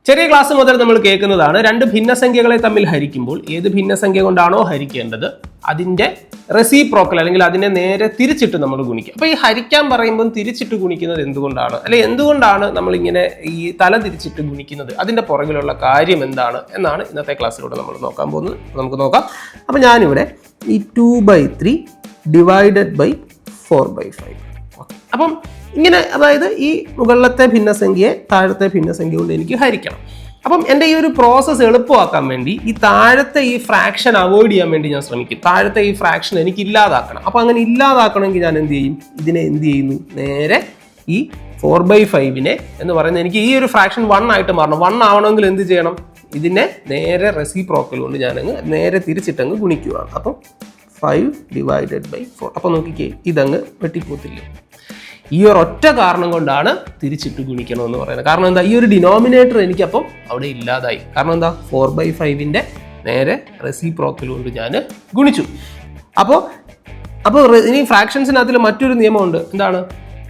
ചെറിയ ക്ലാസ് മുതൽ നമ്മൾ കേൾക്കുന്നതാണ് രണ്ട് ഭിന്നസംഖ്യകളെ തമ്മിൽ ഹരിക്കുമ്പോൾ ഏത് ഭിന്നസംഖ്യ കൊണ്ടാണോ ഹരിക്കേണ്ടത് അതിൻ്റെ റെസിപ്രോക്കൽ അല്ലെങ്കിൽ അതിനെ നേരെ തിരിച്ചിട്ട് നമ്മൾ ഗുണിക്കുക. അപ്പോൾ ഈ ഹരിക്കാൻ പറയുമ്പോൾ തിരിച്ചിട്ട് ഗുണിക്കുന്നത് എന്തുകൊണ്ടാണ്, അല്ലെ എന്തുകൊണ്ടാണ് നമ്മളിങ്ങനെ ഈ തല തിരിച്ചിട്ട് ഗുണിക്കുന്നത്, അതിൻ്റെ പുറകിലുള്ള കാര്യം എന്താണ് എന്നാണ് ഇന്നത്തെ ക്ലാസ്സിലൂടെ നമ്മൾ നോക്കാൻ പോകുന്നത്. നമുക്ക് നോക്കാം. അപ്പോൾ ഞാനിവിടെ ഈ 2/3 ഡിവൈഡഡ് ബൈ 4/5. അപ്പം ഇങ്ങനെ, അതായത് ഈ മുകളിലത്തെ ഭിന്നസംഖ്യയെ താഴത്തെ ഭിന്നസംഖ്യ കൊണ്ട് എനിക്ക് ഹരിക്കണം. അപ്പം എൻ്റെ ഈ ഒരു പ്രോസസ്സ് എളുപ്പമാക്കാൻ വേണ്ടി ഈ താഴത്തെ ഈ ഫ്രാക്ഷൻ അവോയ്ഡ് ചെയ്യാൻ വേണ്ടി ഞാൻ ശ്രമിക്കും. താഴത്തെ ഈ ഫ്രാക്ഷൻ എനിക്ക് ഇല്ലാതാക്കണം. അപ്പോൾ അങ്ങനെ ഇല്ലാതാക്കണമെങ്കിൽ ഞാൻ എന്ത് ചെയ്യും, ഇതിനെ എന്ത് ചെയ്യുന്നു, നേരെ ഈ 4/5 എന്ന് പറയുന്നത് എനിക്ക് ഈ ഒരു ഫ്രാക്ഷൻ 1 ആയിട്ട് മാറണം. 1 ആവണമെങ്കിൽ എന്ത് ചെയ്യണം, ഇതിനെ നേരെ റെസിപ്രോക്കൽ കൊണ്ട് ഞാനങ്ങ് നേരെ തിരിച്ചിട്ടങ്ങ് ഗുണിക്കുകയാണ്. അപ്പം 5 ഡിവൈഡഡ് ബൈ 4. അപ്പോൾ നോക്കിക്കേ, ഇതങ്ങ് വെട്ടിപ്പോത്തില്ലേ. ഈ ഒരു ഒറ്റ കാരണം കൊണ്ടാണ് തിരിച്ചിട്ട് ഗുണിക്കണമെന്ന് പറയുന്നത്. കാരണം എന്താ, ഈ ഒരു ഡിനോമിനേറ്റർ എനിക്കപ്പം അവിടെ ഇല്ലാതായി. കാരണം എന്താ, 4/5 നേരെ റെസിപ്രോക്കൽ കൊണ്ട് ഞാൻ ഗുണിച്ചു. അപ്പോൾ ഇനി ഫ്രാക്ഷൻസിനകത്തിൽ മറ്റൊരു നിയമമുണ്ട്. എന്താണ്,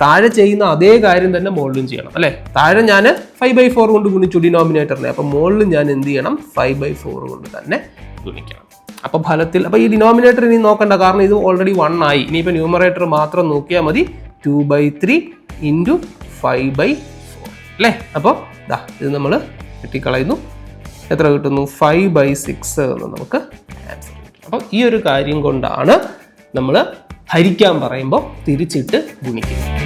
താഴെ ചെയ്യുന്ന അതേ കാര്യം തന്നെ മുകളിലും ചെയ്യണം, അല്ലേ? താഴെ ഞാൻ 5/4 കൊണ്ട് ഗുണിച്ചു ഡിനോമിനേറ്ററിനെ, അപ്പം മുകളിലും ഞാൻ എന്ത് ചെയ്യണം, 5/4 കൊണ്ട് തന്നെ ഗുണിക്കണം. അപ്പോൾ ഫലത്തിൽ ഈ ഡിനോമിനേറ്റർ ഇനി നോക്കണ്ട, കാരണം ഇത് ഓൾറെഡി 1 ആയി. ഇനിയിപ്പോൾ ന്യൂമറേറ്റർ മാത്രം നോക്കിയാൽ മതി. 2/3 ഇൻറ്റു 5/4 അല്ലേ? അപ്പോൾ ഇത് നമ്മൾ വെട്ടിക്കളയുന്നു. എത്ര കിട്ടുന്നു, 5/6 എന്ന് നമുക്ക് ആൻസർ കിട്ടും. അപ്പോൾ ഈ ഒരു കാര്യം കൊണ്ടാണ് നമ്മൾ ഹരിക്കാൻ പറയുമ്പോൾ തിരിച്ചിട്ട് ഗുണിക്കുന്നത്.